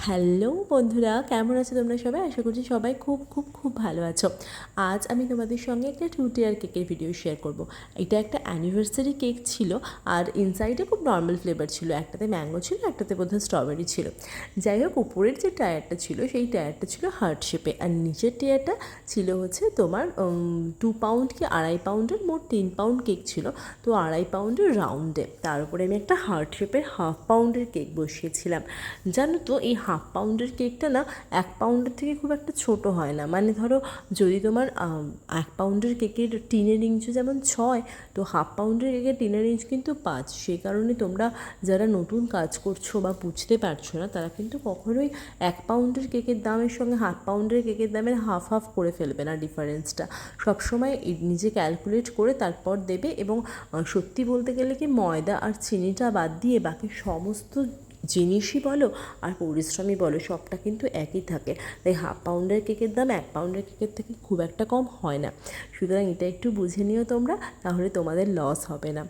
Hello বন্ধুরা, কেমন আছো তোমরা সবাই? আশা করছি সবাই খুব খুব খুব ভালো আছো। আজ আমি তোমাদের সঙ্গে একটা 2 টিয়ার কেকের ভিডিও শেয়ার করব। এটা একটা অ্যানিভার্সারি কেক ছিল আর ইনসাইডে খুব নর্মাল ফ্লেভার ছিল। একটাতে ম্যাঙ্গো ছিল, একটাতে বোধহয় স্ট্রবেরি ছিল। যাই হোক, উপরের যে টায়ারটা ছিল সেই টায়ারটা ছিল হার্ট শেপে, আর নিচের টায়ারটা ছিল হচ্ছে তোমার 2 পাউন্ড কি 2.5 পাউন্ডের, মোট 3 পাউন্ড কেক ছিল। তো 2.5 পাউন্ডের রাউন্ডে, তার উপরে আমি একটা হার্ট শেপের 1/2 পাউন্ডের কেক বসিয়েছিলাম। জানো তো, এই 1/2 পাউন্ডের কেকটা না 1 পাউন্ডের থেকে খুব একটা ছোট হয় না। মানে ধরো, যদি তোমার 1 পাউন্ডের কেকের টিনের ইঞ্চও যেমন 6, তো 1/2 পাউন্ডের কেকের টিনের ইঞ্চ কিন্তু 5। সেই কারণে তোমরা যারা নতুন কাজ করছো বা বুঝতে পারছো না, তারা কিন্তু কখনোই 1 পাউন্ডের কেকের দামের সঙ্গে 1/2 পাউন্ডের কেকের দামের হাফ হাফ করে ফেলবে না ডিফারেন্সটা। সবসময় নিজে ক্যালকুলেট করে তারপর দেবে। এবং সত্যি বলতে গেলে কি, ময়দা আর চিনিটা বাদ দিয়ে বাকি সমস্ত জিনিসই বলো আর পরিশ্রমই বলো, সবটা কিন্তু একই থাকে। তাই 1/2 পাউন্ডের কেকের দাম 1 পাউন্ডের কেকের থেকে খুব একটা কম হয় না। সুতরাং এটা একটু বুঝে নিও তোমরা, তাহলে তোমাদের লস হবে না।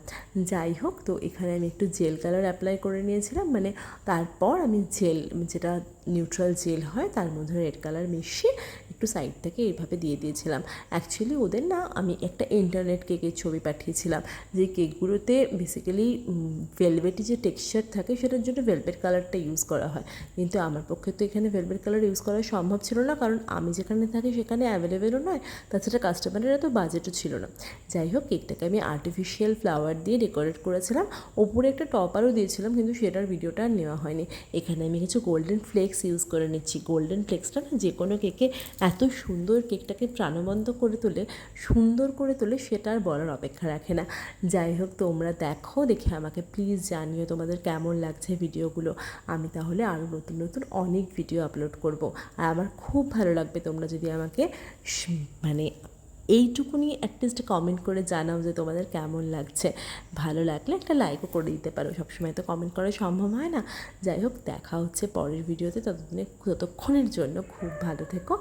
যাই হোক, তো এখানে আমি একটু জেল কালার অ্যাপ্লাই করে নিয়েছিলাম। মানে তারপর আমি জেল, যেটা নিউট্রাল জেল হয়, তার মধ্যে রেড কালার মিশিয়ে একটু সাইড থেকে এইভাবে দিয়ে দিয়েছিলাম। অ্যাকচুয়ালি ওদের না আমি একটা ইন্টারনেট কেকের ছবি পাঠিয়েছিলাম, যে কেকগুলোতে বেসিক্যালি ভেলভেটি যে টেক্সচার থাকে সেটার জন্য ভেলভেট কালারটা ইউজ করা হয়। কিন্তু আমার পক্ষে তো এখানে ভেলভেট কালার ইউজ করা সম্ভব ছিল না, কারণ আমি যেখানে থাকি সেখানে অ্যাভেলেবেলও নয়, তাছাড়া কাস্টমারের এত বাজেটও ছিল না। যাই হোক, কেকটাকে আমি আর্টিফিশিয়াল ফ্লাওয়ার দিয়ে ডেকোরেট করেছিলাম। ওপরে একটা টপারও দিয়েছিলাম, কিন্তু সেটার ভিডিওটা আর নেওয়া হয়নি। এখানে আমি কিছু গোল্ডেন ফ্লেক্স ইউজ করে নিচ্ছি। গোল্ডেন ফ্লেক্সটা না যে কোনো কেকে এত সুন্দর কেকটাকে প্রাণবন্ত করে তোলে, সুন্দর করে তোলে, সেটা আর বলার অপেক্ষা রাখে না। যাই হোক, তোমরা দেখো, দেখে আমাকে প্লিজ জানিও তোমাদের কেমন লাগছে ভিডিওগুলো। আমি তাহলে আরও নতুন নতুন অনেক ভিডিও আপলোড করব। আর আমার খুব ভালো লাগবে তোমরা যদি আমাকে মানে এইটুকুনি অ্যাটলিস্ট কমেন্ট করে জানাও যে তোমাদের কেমন লাগছে। ভালো লাগলে একটা লাইকও করে দিতে পারো, সবসময় তো কমেন্ট করা সম্ভব হয় না। যাই হোক, দেখা হচ্ছে পরের ভিডিওতে। ততক্ষণের জন্য খুব ভালো থেকো,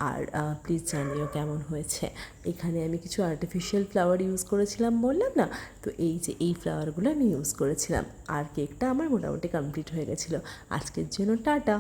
আর প্লিজ জানিও কেমন হয়েছে। এখানে আমি কিছু আর্টিফিশিয়াল ফ্লাওয়ার ইউজ করেছিলাম বললাম না, তো এই যে এই ফ্লাওয়ারগুলো আমি ইউজ করেছিলাম। আর কেকটা আমার মোটামুটি কমপ্লিট হয়ে গেছিলো। আজকের জন্য টাটা।